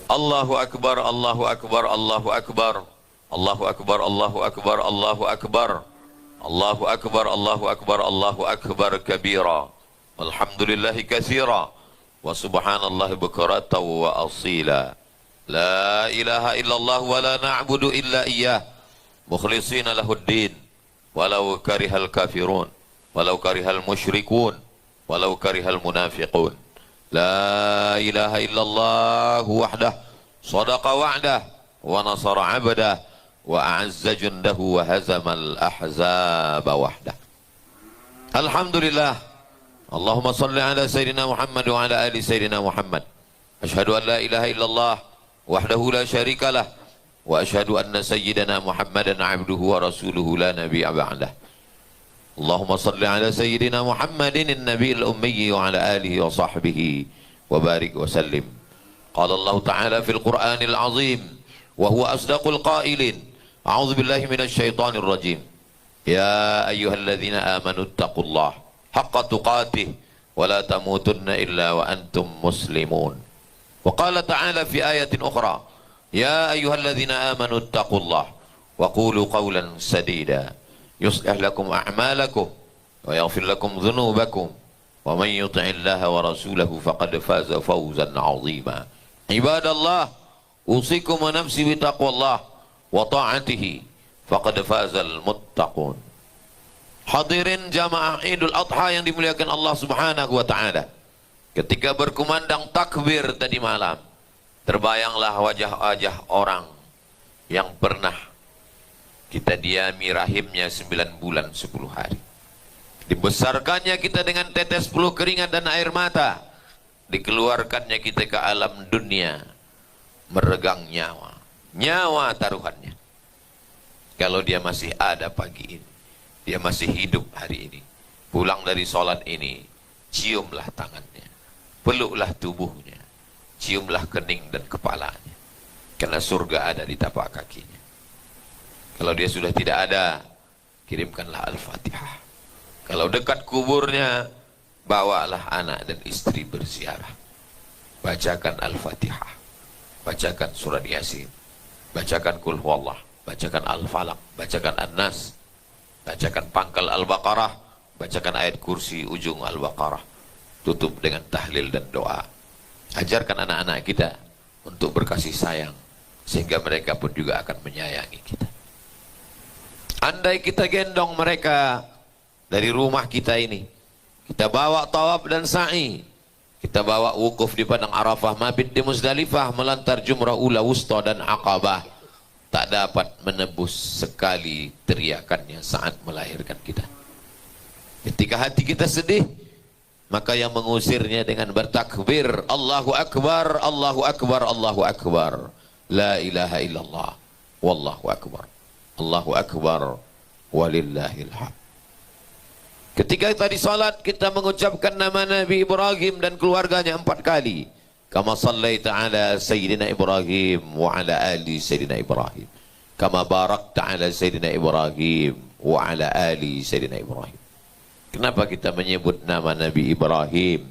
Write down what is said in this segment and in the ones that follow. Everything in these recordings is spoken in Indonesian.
Allahu Akbar, Allahu Akbar, Allahu Akbar, Allahu Akbar, Allahu Akbar, Allahu Akbar, Allahu Akbar, Allahu Akbar, Allahu Akbar kabira, walhamdulillahi katsira, wa subhanallahi bukratan wa asila. La ilaha illallah wa la na'budu illa iyyah, mukhlishina lahuddin, walau karihal kafirun, walau karihal musyrikun, walau karihal munafiqun. La ilaha illallah wahdah sadaqa wa'dah wa nasara 'abdah wa a'azza jundahu wa hazamal ahzaba wahdah. Alhamdulillah. Allahumma salli ala sayyidina Muhammad wa ala ali sayyidina Muhammad. Asyhadu an la ilaha illallah wahdahu la syarikalah wa asyhadu anna sayyidina Muhammadan 'abduhu wa rasuluhu la nabiyya ba'dah. Allahumma salli ala sayyidina Muhammadin an-nabiyil ummi wa ala alihi wa sahbihi wa barik wa sallim. Qala Allah Ta'ala fil Qur'anil azim wa huwa asdaqul qailin. A'udzu billahi minasy syaithanir rajim. Ya ayyuhalladzina amanu taqullaha haqqa tuqatih wa la tamutunna illa wa antum muslimun. Wa qala ta'ala fi ayatin ukhra, ya ayyuhalladzina amanu taqullaha wa qulu qawlan sadida yuslih lakum a'malakum wa yaghfir lakum dhunubakum wa man yuti'illaha wa rasulahu faqad faza fawzan 'azima. Ibadallah, usikum wa nafsi bi taqwallah wa ta'atihi faqad fazal muttaqun. Hadirin jamaah Idul Adha yang dimuliakan Allah Subhanahu wa taala. Ketika berkumandang takbir tadi malam, terbayanglah wajah-wajah orang yang pernah kita diami rahimnya 9 bulan 10 hari. Dibesarkannya kita dengan tetes peluh keringat dan air mata. Dikeluarkannya kita ke alam dunia, meregang nyawa. Nyawa taruhannya. Kalau dia masih ada pagi ini, dia masih hidup hari ini, pulang dari sholat ini, ciumlah tangannya, peluklah tubuhnya, ciumlah kening dan kepalanya. Karena surga ada di tapak kakinya. Kalau dia sudah tidak ada, kirimkanlah Al-Fatihah. Kalau dekat kuburnya, bawalah anak dan istri berziarah. Bacakan Al-Fatihah, bacakan surat Yasin, bacakan Qul Huwallah, bacakan Al-Falaq, bacakan An-Nas, bacakan pangkal Al-Baqarah, bacakan ayat kursi ujung Al-Baqarah. Tutup dengan tahlil dan doa. Ajarkan anak-anak kita untuk berkasih sayang, sehingga mereka pun juga akan menyayangi kita. Andai kita gendong mereka dari rumah kita ini, kita bawa tawaf dan sa'i, kita bawa wukuf di padang Arafah, mabit di Muzdalifah, melantar jumrah ula, wusta dan aqabah, tak dapat menebus sekali teriakannya saat melahirkan kita. Ketika hati kita sedih, maka yang mengusirnya dengan bertakbir, Allahu Akbar, Allahu Akbar, Allahu Akbar, la ilaha illallah, wallahu akbar, Allahu Akbar, walillahil hamd. Ketika tadi salat, kita mengucapkan nama Nabi Ibrahim dan keluarganya 4 kali. Kama sallaita ala Sayyidina Ibrahim wa ala ali Sayyidina Ibrahim. Kama barakta ala Sayyidina Ibrahim wa ala ali Sayyidina Ibrahim. Kenapa kita menyebut nama Nabi Ibrahim?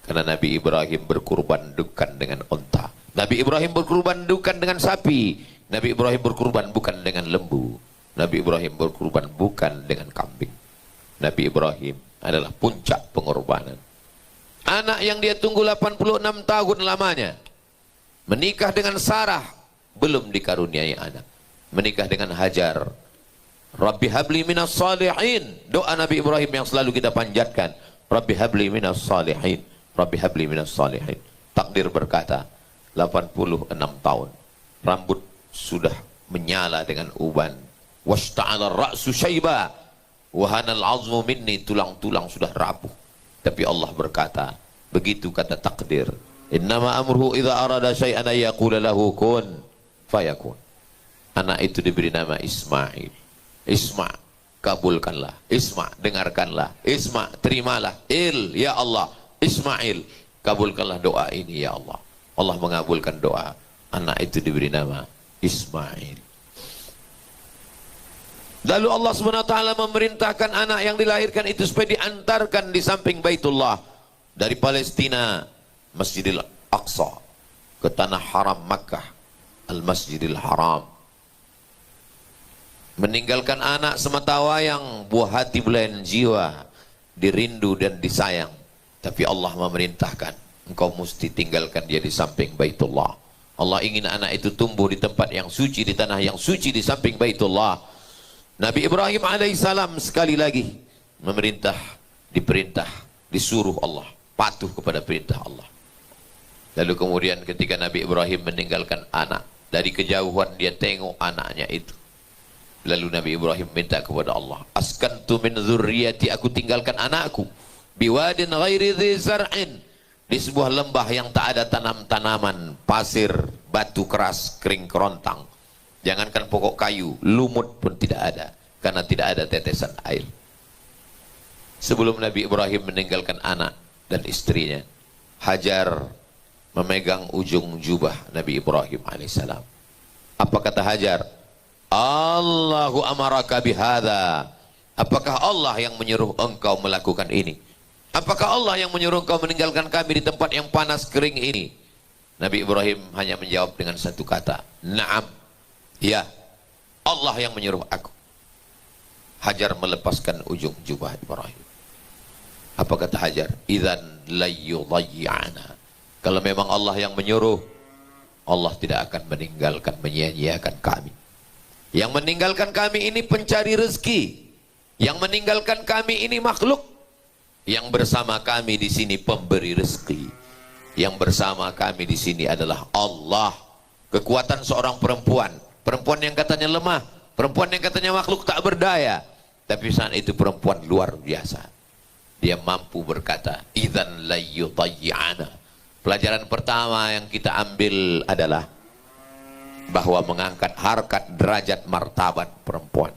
Karena Nabi Ibrahim berkurban bukan dengan unta. Nabi Ibrahim berkurban bukan dengan sapi. Nabi Ibrahim berkurban bukan dengan lembu. Nabi Ibrahim berkurban bukan dengan kambing. Nabi Ibrahim adalah puncak pengorbanan. Anak yang dia tunggu 86 tahun lamanya, menikah dengan Sarah, belum dikaruniai anak. Menikah dengan Hajar, Rabbi habli minas salihin. Doa Nabi Ibrahim yang selalu kita panjatkan, Rabbi habli minas salihin, Rabbi habli minas salihin. Takdir berkata, 86 tahun, rambut sudah menyala dengan uban, washta'ala ra'su syaiba, wahanal azmu minni, tulang-tulang sudah rapuh. Tapi Allah berkata, begitu kata takdir, innama amruhu idza arada syai'an yaqula lahu kun fayakun. Anak itu diberi nama Ismail. Isma, kabulkanlah. Isma, dengarkanlah. Isma, terimalah. Ya Allah, Ismail, kabulkanlah doa ini ya Allah. Allah mengabulkan doa. Anak itu diberi nama Ismail. Lalu Allah SWT memerintahkan anak yang dilahirkan itu supaya diantarkan di samping Baitullah, dari Palestina, Masjidil Aqsa, ke tanah haram Makkah, Al-Masjidil Haram. Meninggalkan anak semata wayang, buah hati belayan jiwa, dirindu dan disayang. Tapi Allah memerintahkan, engkau mesti tinggalkan dia di samping Baitullah. Allah ingin anak itu tumbuh di tempat yang suci, di tanah yang suci, di samping Baitullah. Nabi Ibrahim alaihissalam sekali lagi memerintah, diperintah, disuruh Allah, patuh kepada perintah Allah. Lalu kemudian ketika Nabi Ibrahim meninggalkan anak, dari kejauhan dia tengok anaknya itu. Lalu Nabi Ibrahim minta kepada Allah, askantu min dzurriyyati, aku tinggalkan anakku, biwadin ghairi dzi zar'in, di sebuah lembah yang tak ada tanam-tanaman, pasir, batu keras, kering kerontang. Jangankan pokok kayu, lumut pun tidak ada, karena tidak ada tetesan air. Sebelum Nabi Ibrahim meninggalkan anak dan istrinya, Hajar memegang ujung jubah Nabi Ibrahim alaihissalam. Apa kata Hajar? Allahu amaraka bihadza. Apakah Allah yang menyuruh engkau melakukan ini? Apakah Allah yang menyuruh engkau meninggalkan kami di tempat yang panas kering ini? Nabi Ibrahim hanya menjawab dengan satu kata, na'am, ya, Allah yang menyuruh aku. Hajar melepaskan ujung jubah Ibrahim. Apa kata Hajar? Idzan layyudayyi'ana. Kalau memang Allah yang menyuruh, Allah tidak akan meninggalkan, menyia-nyiakan kami. Yang meninggalkan kami ini pencari rezeki. Yang meninggalkan kami ini makhluk. Yang bersama kami di sini pemberi rezeki. Yang bersama kami di sini adalah Allah. Kekuatan seorang perempuan. Perempuan yang katanya lemah. Perempuan yang katanya makhluk tak berdaya. Tapi saat itu perempuan luar biasa. Dia mampu berkata, idzan layyudayyi'ana. Pelajaran pertama yang kita ambil adalah bahwa mengangkat harkat, derajat, martabat perempuan.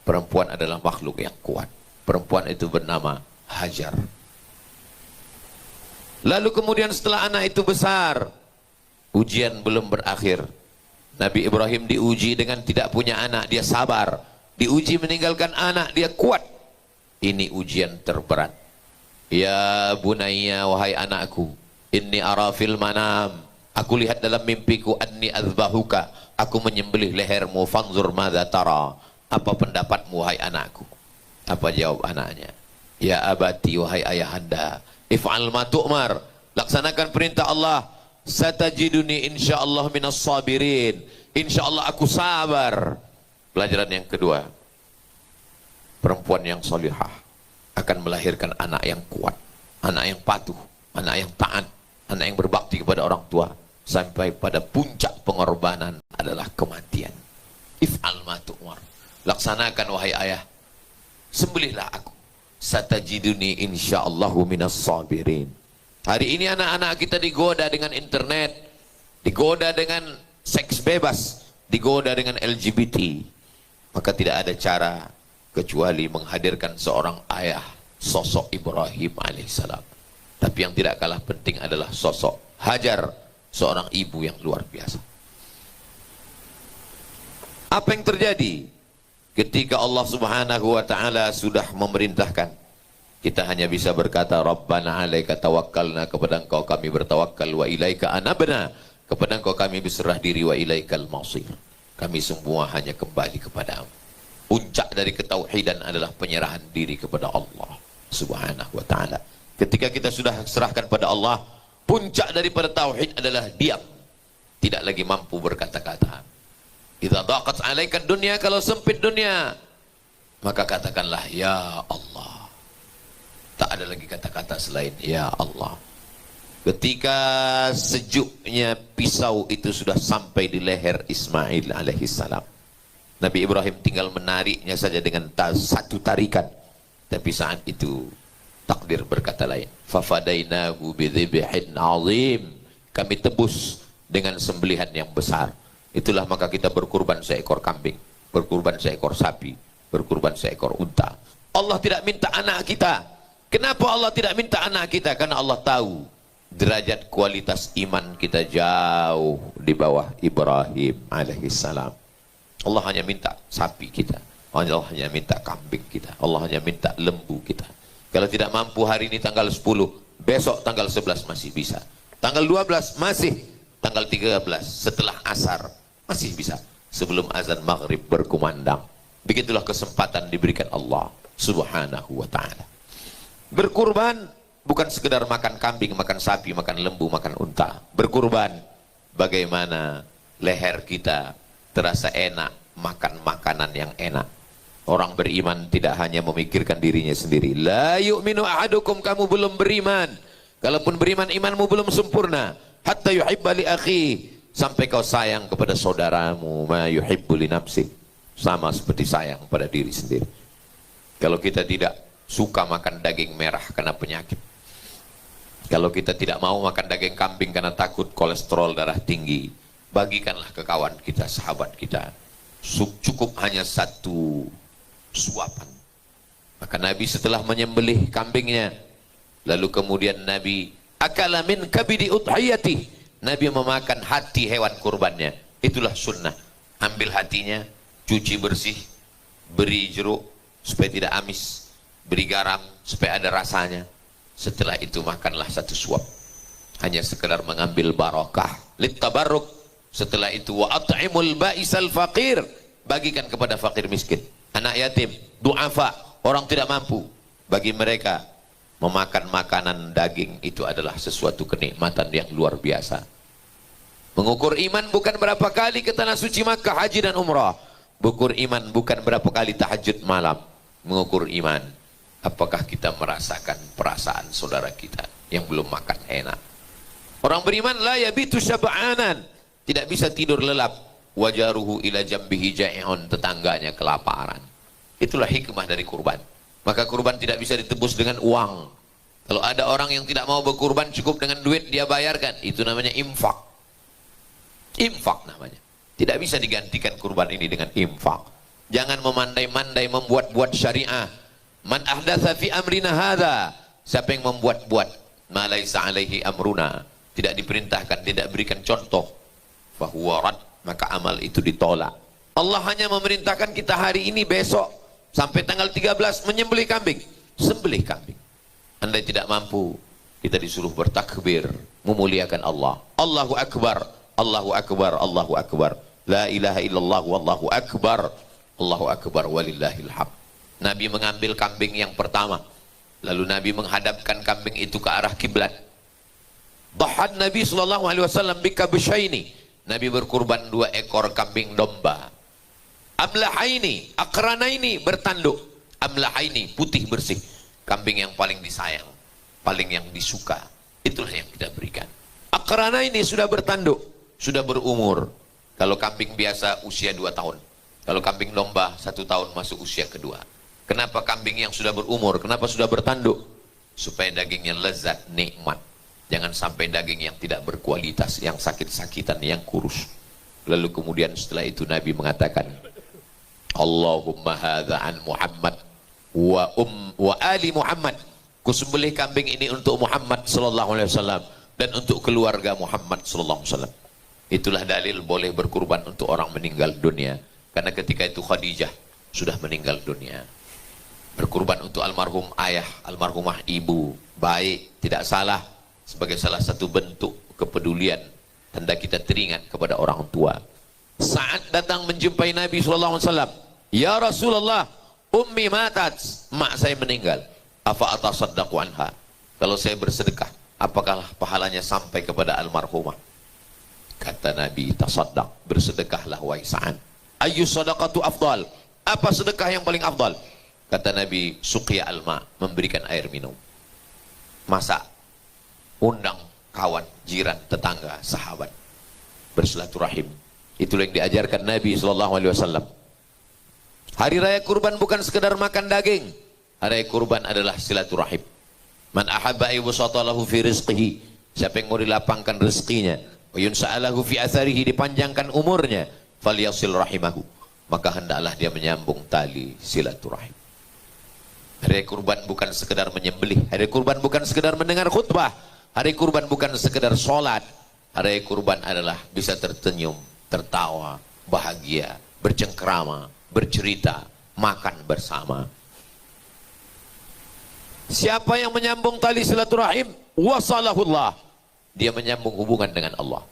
Perempuan adalah makhluk yang kuat. Perempuan itu bernama Hajar. Lalu kemudian setelah anak itu besar, ujian belum berakhir. Nabi Ibrahim diuji dengan tidak punya anak, dia sabar. Diuji meninggalkan anak, dia kuat. Ini ujian terberat. Ya bunayya, wahai anakku, inni ara fil manam, aku lihat dalam mimpiku, anni azbahuka, aku menyembelih lehermu, fanzur madza tara, apa pendapatmu wahai anakku? Apa jawab anaknya? Ya abati, wahai ayahanda, if'al ma tu'mar, laksanakan perintah Allah, satajiduni insyaallah minas sabirin, insyaallah aku sabar. Pelajaran yang kedua, perempuan yang solihah akan melahirkan anak yang kuat, anak yang patuh, anak yang taat, anak yang berbakti kepada orang tua, sampai pada puncak pengorbanan adalah kematian. If'al ma tu'mar, laksanakan wahai ayah, sembelihlah aku, satajiduni insyaallahu minas sabirin. Hari ini anak-anak kita digoda dengan internet, digoda dengan seks bebas, digoda dengan LGBT. Maka tidak ada cara kecuali menghadirkan seorang ayah, sosok Ibrahim alaihissalam. Tapi yang tidak kalah penting adalah sosok Hajar, seorang ibu yang luar biasa. Apa yang terjadi ketika Allah subhanahu wa ta'ala sudah memerintahkan? Kita hanya bisa berkata, Rabbana alaika tawakkalna, kepada engkau kami bertawakal, wa ilaika anabna, kepada engkau kami berserah diri, wa ilaikal masir, kami semua hanya kembali kepadamu. Puncak dari ketauhidan adalah penyerahan diri kepada Allah subhanahu wa ta'ala. Ketika kita sudah serahkan pada Allah, puncak daripada tauhid adalah diam, tidak lagi mampu berkata-kata. Idza daqat 'alaika dunya, kalau sempit dunia, maka katakanlah ya Allah. Tak ada lagi kata-kata selain ya Allah. Ketika sejuknya pisau itu sudah sampai di leher Ismail alaihissalam, Nabi Ibrahim tinggal menariknya saja dengan satu tarikan. Tapi saat itu takdir berkata lain. Fafadainahu bidzibhin azim, kami tebus dengan sembelihan yang besar. Itulah maka kita berkurban seekor kambing, berkurban seekor sapi, berkurban seekor unta. Allah tidak minta anak kita. Kenapa Allah tidak minta anak kita? Karena Allah tahu derajat kualitas iman kita jauh di bawah Ibrahim alaihissalam. Allah hanya minta sapi kita, Allah hanya minta kambing kita, Allah hanya minta lembu kita. Kalau tidak mampu hari ini tanggal 10, besok tanggal 11 masih bisa, tanggal 12 masih, tanggal 13 setelah asar, masih bisa sebelum azan maghrib berkumandang. Begitulah kesempatan diberikan Allah subhanahu wa ta'ala. Berkurban bukan sekedar makan kambing, makan sapi, makan lembu, makan unta. Berkurban bagaimana leher kita terasa enak makan makanan yang enak. Orang beriman tidak hanya memikirkan dirinya sendiri. La yu'minu ahadukum, kamu belum beriman. Kalaupun beriman, imanmu belum sempurna. Hatta yuhibba li akhi, sampai kau sayang kepada saudaramu ma yuhibbu li nafsi, sama seperti sayang pada diri sendiri. Kalau kita tidak suka makan daging merah karena penyakit, kalau kita tidak mau makan daging kambing karena takut kolesterol darah tinggi, bagikanlah ke kawan kita, sahabat kita. Cukup hanya satu suapan. Maka Nabi setelah menyembelih kambingnya, lalu kemudian Nabi akala min kabidi udhiyati, Nabi memakan hati hewan kurbannya. Itulah sunnah. Ambil hatinya, cuci bersih, beri jeruk supaya tidak amis, beri garam supaya ada rasanya. Setelah itu makanlah satu suap, hanya sekedar mengambil barakah littabarruk. Setelah itu wa at'imul ba'isal faqir, bagikan kepada fakir miskin, anak yatim, du'afa, orang tidak mampu. Bagi mereka memakan makanan daging itu adalah sesuatu kenikmatan yang luar biasa. Mengukur iman bukan berapa kali ke tanah suci Makkah, haji dan umrah. Mengukur iman bukan berapa kali tahajud malam. Mengukur iman, apakah kita merasakan perasaan saudara kita yang belum makan enak. Orang beriman la yabitu syab'anan, tidak bisa tidur lelap. Wajaruhu ila jambihi ja'i'un, tetangganya kelaparan. Itulah hikmah dari kurban. Maka kurban tidak bisa ditebus dengan uang. Kalau ada orang yang tidak mau berkurban, cukup dengan duit dia bayarkan, itu namanya infak. Infak namanya. Tidak bisa digantikan kurban ini dengan infak. Jangan memandai-mandai membuat-buat syariah. Man ahdatsa fi amrina hadza, siapa yang membuat-buat ma laisa alaihi amruna, tidak diperintahkan, tidak berikan contoh, fahuwa rad, maka amal itu ditolak. Allah hanya memerintahkan kita hari ini, besok sampai tanggal 13 menyembelih kambing. Sembelih kambing. Anda tidak mampu, kita disuruh bertakbir, memuliakan Allah. Allahu akbar, Allahu akbar, Allahu akbar. La ilaha illallah wallahu akbar. Allahu akbar walillahil hamd. Nabi mengambil kambing yang pertama, lalu Nabi menghadapkan kambing itu ke arah kiblat. Dhahan Nabi sallallahu alaihi wasallam bikabshaini, Nabi berkurban 2 ekor kambing domba. Amlahaini, akranaini, bertanduk. Amlahaini, putih bersih. Kambing yang paling disayang, paling yang disuka, itulah yang kita berikan. Akranaini sudah bertanduk, sudah berumur. Kalau kambing biasa usia 2 tahun. Kalau kambing domba 1 tahun masuk usia kedua. Kenapa kambing yang sudah berumur? Kenapa sudah bertanduk? Supaya dagingnya lezat, nikmat. Jangan sampai daging yang tidak berkualitas, yang sakit-sakitan, yang kurus. Lalu kemudian setelah itu Nabi mengatakan, Allahumma hadza an Muhammad wa ali Muhammad. Kusembelih kambing ini untuk Muhammad sallallahu alaihi wasallam dan untuk keluarga Muhammad sallallahu alaihi wasallam. Itulah dalil boleh berkurban untuk orang meninggal dunia. Karena ketika itu Khadijah sudah meninggal dunia. Berkurban untuk almarhum ayah, almarhumah ibu, baik, tidak salah, sebagai salah satu bentuk kepedulian, tanda kita teringat kepada orang tua. Saat datang menjumpai Nabi SAW, ya Rasulullah, ummi matat, mak saya meninggal, afa atasaddaqu anha, kalau saya bersedekah, apakah pahalanya sampai kepada almarhumah? Kata Nabi, tasaddaq, bersedekahlah wahai Sa'ad. Ayyu sadaqatu afdal, apa sedekah yang paling afdal? Kata Nabi, suqya alma, memberikan air minum. Masak, undang kawan, jiran, tetangga, sahabat, bersilaturahim. Itulah yang diajarkan Nabi SAW. Hari raya kurban bukan sekedar makan daging. Hari raya kurban adalah silaturahim. Man ahabba ayyubsatalahu fi rizqihi, siapa yang mau dilapangkan rezekinya, wa yunsa'alahu fi atharihi, dipanjangkan umurnya, falyasil rahimahu, maka hendaklah dia menyambung tali silaturahim. Hari kurban bukan sekedar menyembelih. Hari kurban bukan sekedar mendengar khutbah. Hari kurban bukan sekedar sholat. Hari kurban adalah bisa tersenyum, tertawa, bahagia, bercengkrama, bercerita, makan bersama. Siapa yang menyambung tali silaturahim, wasalahullah, dia menyambung hubungan dengan Allah.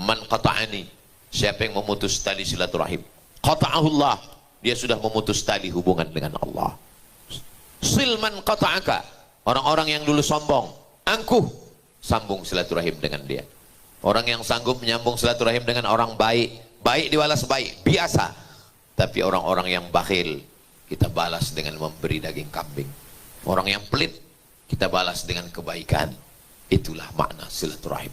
Man qata'ani, siapa yang memutus tali silaturahim, qata'ahullah, dia sudah memutus tali hubungan dengan Allah. Sil man qata'aka, orang-orang yang dulu sombong, angkuh, sambung silaturahim dengan dia. Orang yang sanggup menyambung silaturahim dengan orang baik, baik dibalas baik, biasa. Tapi orang-orang yang bakhil, kita balas dengan memberi daging kambing. Orang yang pelit, kita balas dengan kebaikan. Itulah makna silaturahim.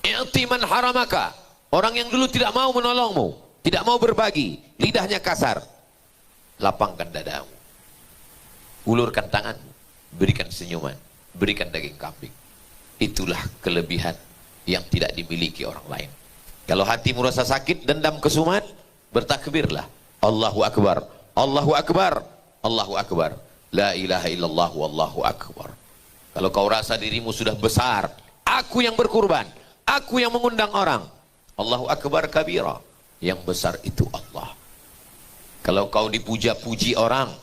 I'ti man haramaka, orang yang dulu tidak mau menolongmu, tidak mau berbagi, lidahnya kasar, lapangkan dadamu, ulurkan tanganmu, berikan senyuman, berikan daging kambing. Itulah kelebihan yang tidak dimiliki orang lain. Kalau hatimu rasa sakit, dendam, kesumat, bertakbirlah, Allahu Akbar, Allahu Akbar, Allahu Akbar, la ilaha illallah wallahu akbar. Kalau kau rasa dirimu sudah besar, aku yang berkurban, aku yang mengundang orang, Allahu Akbar kabira, yang besar itu Allah. Kalau kau dipuja-puji orang,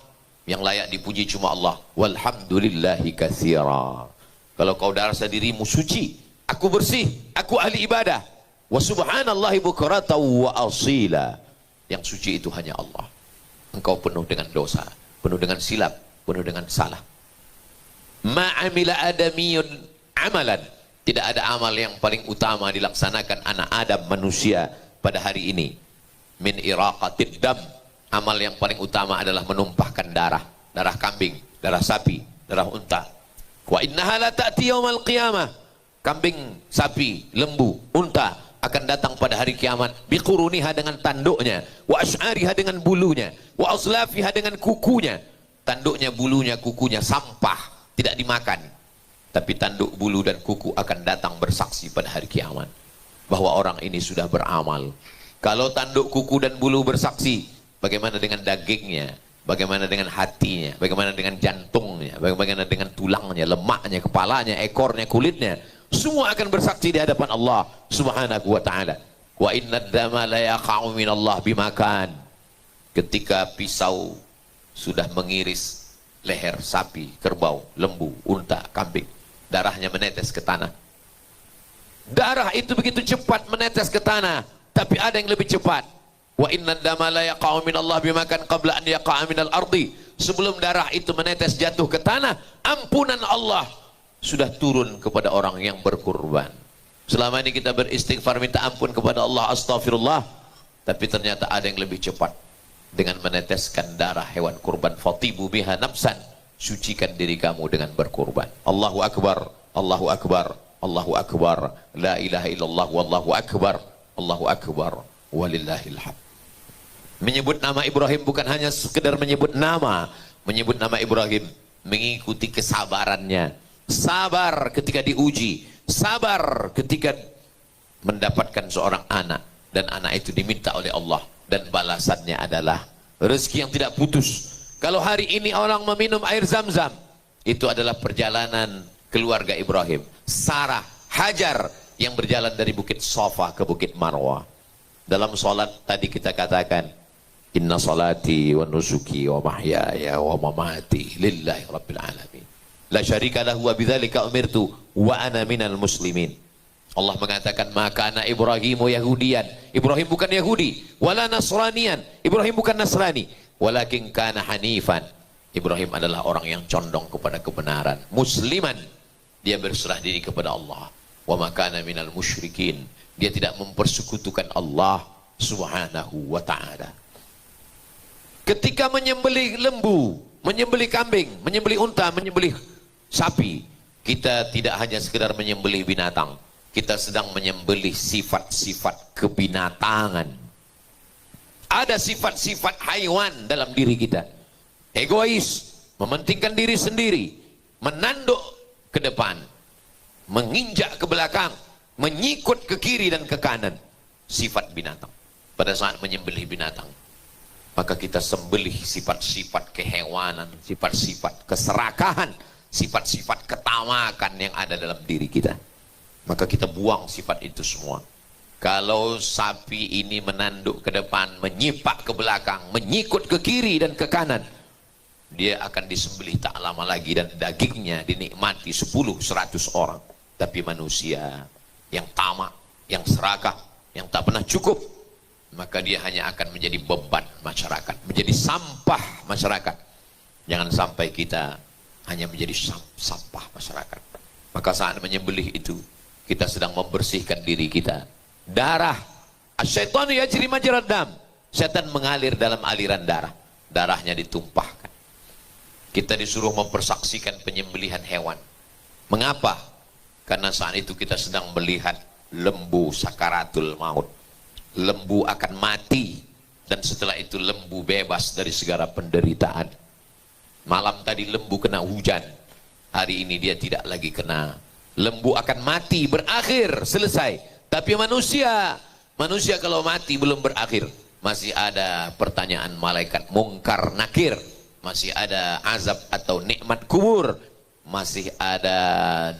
yang layak dipuji cuma Allah, walhamdulillahi katsira. Kalau kau rasa dirimu suci, aku bersih, aku ahli ibadah, wa subhanallahi bukratan wa asila, yang suci itu hanya Allah. Engkau penuh dengan dosa, penuh dengan silap, penuh dengan salah. Ma'amila adamiyun amalan, tidak ada amal yang paling utama dilaksanakan anak Adam manusia pada hari ini, min iraqatid dam, amal yang paling utama adalah menumpahkan darah, darah kambing, darah sapi, darah unta. Wa innaha la ta'ti yaumal qiyamah, kambing, sapi, lembu, unta akan datang pada hari kiamat, biquruniha dengan tanduknya, wa asy'ariha dengan bulunya, wa aslafiha dengan kukunya. Tanduknya, bulunya, kukunya sampah, tidak dimakan. Tapi tanduk, bulu dan kuku akan datang bersaksi pada hari kiamat bahwa orang ini sudah beramal. Kalau tanduk, kuku dan bulu bersaksi, bagaimana dengan dagingnya, bagaimana dengan hatinya, bagaimana dengan jantungnya, bagaimana dengan tulangnya, lemaknya, kepalanya, ekornya, kulitnya, semua akan bersaksi di hadapan Allah Subhanahu wa ta'ala. Wa inna dama la yaqa'u minallah bimakan, ketika pisau sudah mengiris leher sapi, kerbau, lembu, unta, kambing, darahnya menetes ke tanah. Darah itu begitu cepat menetes ke tanah, tapi ada yang lebih cepat. Wa inna dama la yaqa'u minallah bimakan qabla an yaqa'a minal ardi, sebelum darah itu menetes jatuh ke tanah, ampunan Allah sudah turun kepada orang yang berkurban. Selama ini kita beristighfar minta ampun kepada Allah, astagfirullah, tapi ternyata ada yang lebih cepat dengan meneteskan darah hewan kurban. Fatibu biha nafsan, sucikan diri kamu dengan berkurban. Allahu Akbar, Allahu Akbar, Allahu Akbar, la ilaha illallah wallahu akbar, Allahu Akbar, walillahil hamd. Menyebut nama Ibrahim bukan hanya sekedar menyebut nama. Menyebut nama Ibrahim mengikuti kesabarannya. Sabar ketika diuji, sabar ketika mendapatkan seorang anak, dan anak itu diminta oleh Allah, dan balasannya adalah rezeki yang tidak putus. Kalau hari ini orang meminum air Zam-Zam, itu adalah perjalanan keluarga Ibrahim, Sarah, Hajar, yang berjalan dari Bukit Safa ke Bukit Marwah. Dalam sholat tadi kita katakan, inna salati wa nusuki wa mahyaya wa mamati lillahi rabbil alamin, la syarika lahu wa bidzalika umirtu wa ana minal muslimin. Allah mengatakan, maka anak Ibrahimu Yahudian, Ibrahim bukan Yahudi, wala Nasranian, Ibrahim bukan Nasrani, walakin kana hanifan, Ibrahim adalah orang yang condong kepada kebenaran, musliman, dia berserah diri kepada Allah, wa makana minal musyrikin, dia tidak mempersekutukan Allah Subhanahu wa ta'ala. Ketika menyembelih lembu, menyembelih kambing, menyembelih unta, menyembelih sapi, kita tidak hanya sekedar menyembelih binatang, kita sedang menyembelih sifat-sifat kebinatangan. Ada sifat-sifat haiwan dalam diri kita. Egois, mementingkan diri sendiri, menanduk ke depan, menginjak ke belakang, menyikut ke kiri dan ke kanan. Sifat binatang. Pada saat menyembelih binatang, maka kita sembelih sifat-sifat kehewanan, sifat-sifat keserakahan, sifat-sifat ketamakan yang ada dalam diri kita. Maka kita buang sifat itu semua. Kalau sapi ini menanduk ke depan, menyipak ke belakang, menyikut ke kiri dan ke kanan, dia akan disembelih tak lama lagi dan dagingnya dinikmati 10-100 orang. Tapi manusia yang tamak, yang serakah, yang tak pernah cukup, maka dia hanya akan menjadi beban masyarakat, menjadi sampah masyarakat. Jangan sampai kita hanya menjadi sampah masyarakat. Maka saat menyembelih itu, kita sedang membersihkan diri kita. Darah, asyaitanu yajri majrad dam. Setan mengalir dalam aliran darah. Darahnya ditumpahkan. Kita disuruh mempersaksikan penyembelihan hewan. Mengapa? Karena saat itu kita sedang melihat lembu sakaratul maut. Lembu akan mati, dan setelah itu lembu bebas dari segala penderitaan. Malam tadi lembu kena hujan, hari ini dia tidak lagi kena. Lembu akan mati, berakhir, selesai. Tapi manusia kalau mati belum berakhir, masih ada pertanyaan malaikat mungkar nakir, masih ada azab atau nikmat kubur, masih ada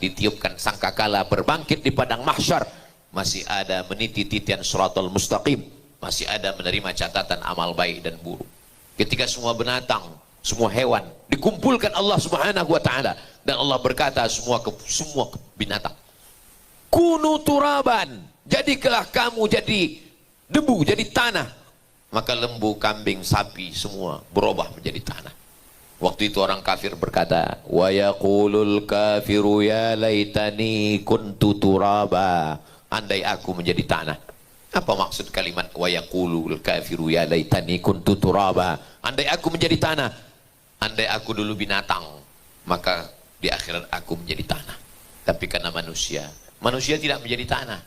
ditiupkan sangkakala berbangkit di padang mahsyar, masih ada meniti titian siratal mustaqim, masih ada menerima catatan amal baik dan buruk. Ketika semua binatang, semua hewan dikumpulkan Allah Subhanahu wa taala, dan Allah berkata semua binatang, kunu turaban, jadilah kamu jadi debu, jadi tanah. Maka lembu, kambing, sapi semua berubah menjadi tanah. Waktu itu orang kafir berkata, wa yaqulul kafiru ya laitani kuntu turaba, andai aku menjadi tanah. Apa maksud kalimat wa yaqulul kafiru ya laitani kuntu turaba? Andai aku menjadi tanah, andai aku dulu binatang, maka di akhirat aku menjadi tanah. Tapi karena manusia tidak menjadi tanah.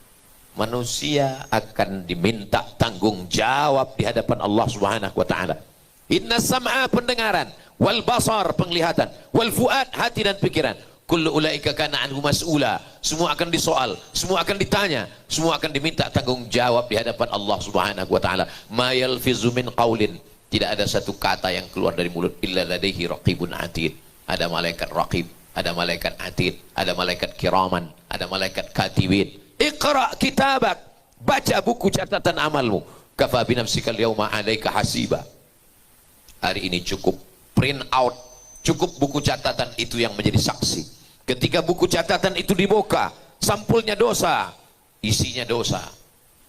Manusia akan diminta tanggung jawab di hadapan Allah Subhanahu wa taala. Inna sam'a, pendengaran, wal basar, penglihatan, wal fuad, hati dan pikiran, kullu ulaika kana anhu mas'ula, semua akan disoal, semua akan ditanya, semua akan diminta tanggung jawab di hadapan Allah Subhanahu wa taala. Ma yalfizu min qaulin, tidak ada satu kata yang keluar dari mulut, illa ladaihi raqibun atid. Ada malaikat raqib, ada malaikat atid, ada malaikat kiraman, ada malaikat katibin. Iqra kitabak, baca buku catatan amalmu. Kafa binafsika al-yawma 'alaika hasiba. Hari ini cukup print out, cukup buku catatan itu yang menjadi saksi. Ketika buku catatan itu dibuka, sampulnya dosa, isinya dosa,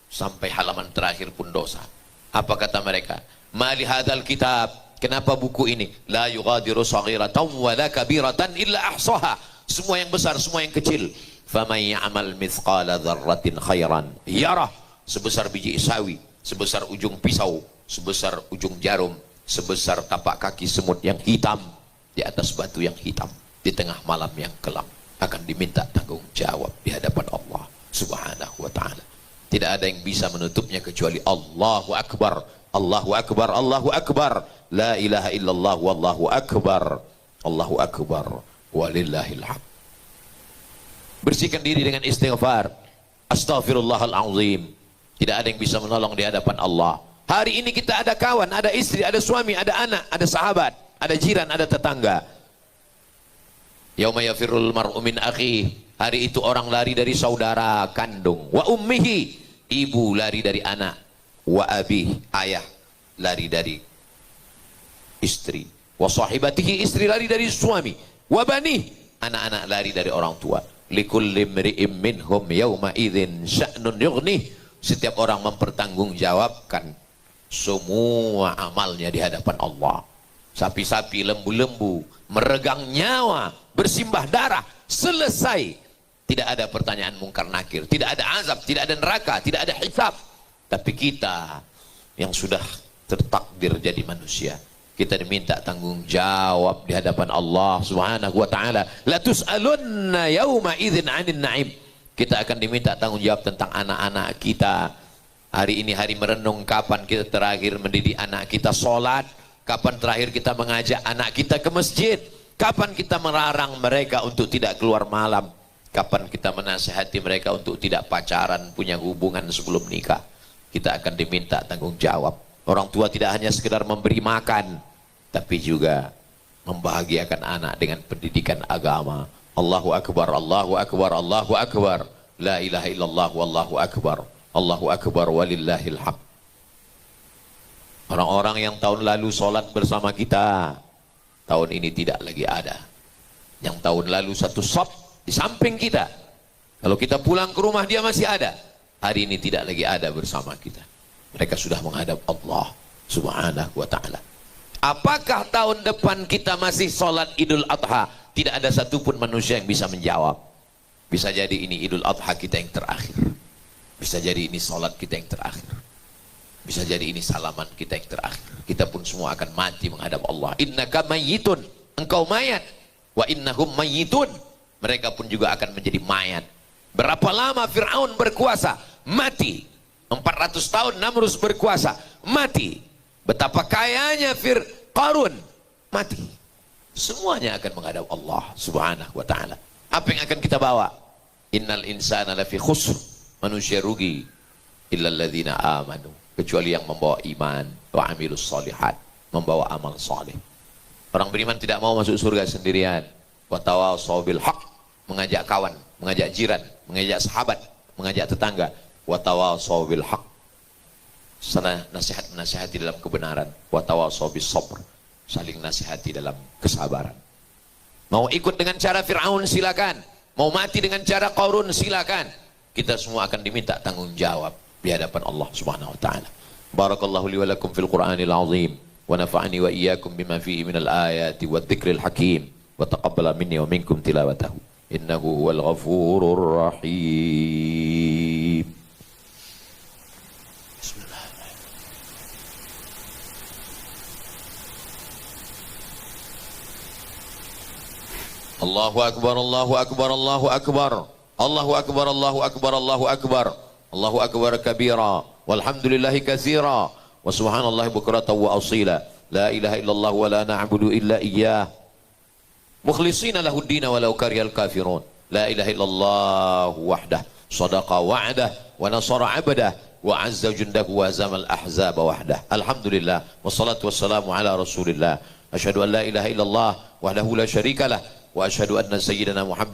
sampai halaman terakhir pun dosa. Apa kata mereka? Mali hadzal kitab, kenapa buku ini la yughadiru saghiratan wa la kabiratan illa ahsaha, semua yang besar, semua yang kecil. Faman ya'mal mithqala dzarratin khairan yarah, sebesar biji sawi, sebesar ujung pisau, sebesar ujung jarum, sebesar tapak kaki semut yang hitam di atas batu yang hitam di tengah malam yang kelam, akan diminta tanggung jawab di hadapan Allah Subhanahu wa taala. Tidak ada yang bisa menutupnya kecuali Allahu Akbar, Allahu Akbar, Allahu Akbar, la ilaha illallah wallahu akbar, Allahu Akbar walillahil hamd. Bersihkan diri dengan istighfar. Astaghfirullahalazim. Tidak ada yang bisa menolong di hadapan Allah. Hari ini kita ada kawan, ada istri, ada suami, ada anak, ada sahabat, ada jiran, ada tetangga. Yauma yafirrul mar'u min akhihi, hari itu orang lari dari saudara kandung. Wa ummihi, ibu lari dari anak. Wa abih, ayah lari dari istri. Wa sahibatihi, istri lari dari suami. Wa banih, anak-anak lari dari orang tua. Likulli mri'im minhum yawma idzin sya'nun yughnih, setiap orang mempertanggungjawabkan semua amalnya di hadapan Allah. Sapi-sapi, lembu-lembu meregang nyawa, bersimbah darah, selesai. Tidak ada pertanyaan mungkar nakir, tidak ada azab, tidak ada neraka, tidak ada hisab. Tapi kita yang sudah tertakdir jadi manusia, kita diminta tanggung jawab di hadapan Allah Subhanahu wa taala. La tus'alunna yauma idzin 'anil na'im. Kita akan diminta tanggung jawab tentang anak-anak kita. Hari ini hari merenung, kapan kita terakhir mendidik anak kita sholat, kapan terakhir kita mengajak anak kita ke masjid, kapan kita melarang mereka untuk tidak keluar malam, kapan kita menasihati mereka untuk tidak pacaran, punya hubungan sebelum nikah. Kita akan diminta tanggung jawab. Orang tua tidak hanya sekedar memberi makan, tapi juga membahagiakan anak dengan pendidikan agama. Allahu Akbar, Allahu Akbar, Allahu Akbar, la ilaha illallah wallahu akbar, Allahu Akbar walillahil hamd. Orang-orang yang tahun lalu sholat bersama kita, tahun ini tidak lagi ada. Yang tahun lalu satu shop di samping kita, kalau kita pulang ke rumah dia masih ada, hari ini tidak lagi ada bersama kita. Mereka sudah menghadap Allah Subhanahu wa ta'ala. Apakah tahun depan kita masih sholat Idul Adha? Tidak ada satupun manusia yang bisa menjawab. Bisa jadi ini Idul Adha kita yang terakhir. Bisa jadi ini sholat kita yang terakhir. Bisa jadi ini salaman kita yang terakhir. Kita pun semua akan mati menghadap Allah. Innaka mayyitun, engkau mayat. Wa innahum mayyitun, mereka pun juga akan menjadi mayat. Berapa lama Fir'aun berkuasa? Mati. 400 tahun Namrus berkuasa, mati. Betapa kayanya Qarun, mati. Semuanya akan menghadap Allah Subhanahu wa ta'ala. Apa yang akan kita bawa? Innal insana lafi khusr, manusia rugi, illal ladzina amanu, kecuali yang membawa iman, wa amilus solihat, membawa amal saleh. Orang beriman tidak mau masuk surga sendirian. Wa tawasaw bil haq, mengajak kawan, mengajak jiran, mengajak sahabat, mengajak tetangga. Wa tawasaw bil haq, saling nasihat menasihati dalam kebenaran. Wa tawasaw bis sabr, saling nasihati dalam kesabaran. Mau ikut dengan cara Fir'aun silakan, mau mati dengan cara Qarun silakan. Kita semua akan diminta tanggung jawab di hadapan Allah Subhanahu wa taala. Barakallahu li wa lakum fil Qur'anil azim wa nafa'ani wa iyyakum bima fihi minal ayati wadh-dhikril hakim wa taqabbala minni wa minkum tilawatahu innahu huwal ghafurur rahim. Allahu akbar, Allahu akbar, Allahu akbar, Allahu akbar, Allahu akbar, Allahu akbar, Allahu akbar kabira, walhamdulillahi katsira, wa subhanallahi bukratan wa asila, la ilaha illallah wa la na'budu illa iyyah, mukhlishina lahu ad-din walau karihal kafirun, la ilaha illallah wahdah, sadaqa wa'dah, wa nasara 'abdah, wa 'azza jundahu wa zamal ahzaba wahdah. Alhamdulillah, wassalatu wassalamu ala rasulillah. Asyhadu an la ilaha illallah wahdahu la syarikalah wa asyhadu anna sayyidina Muhammad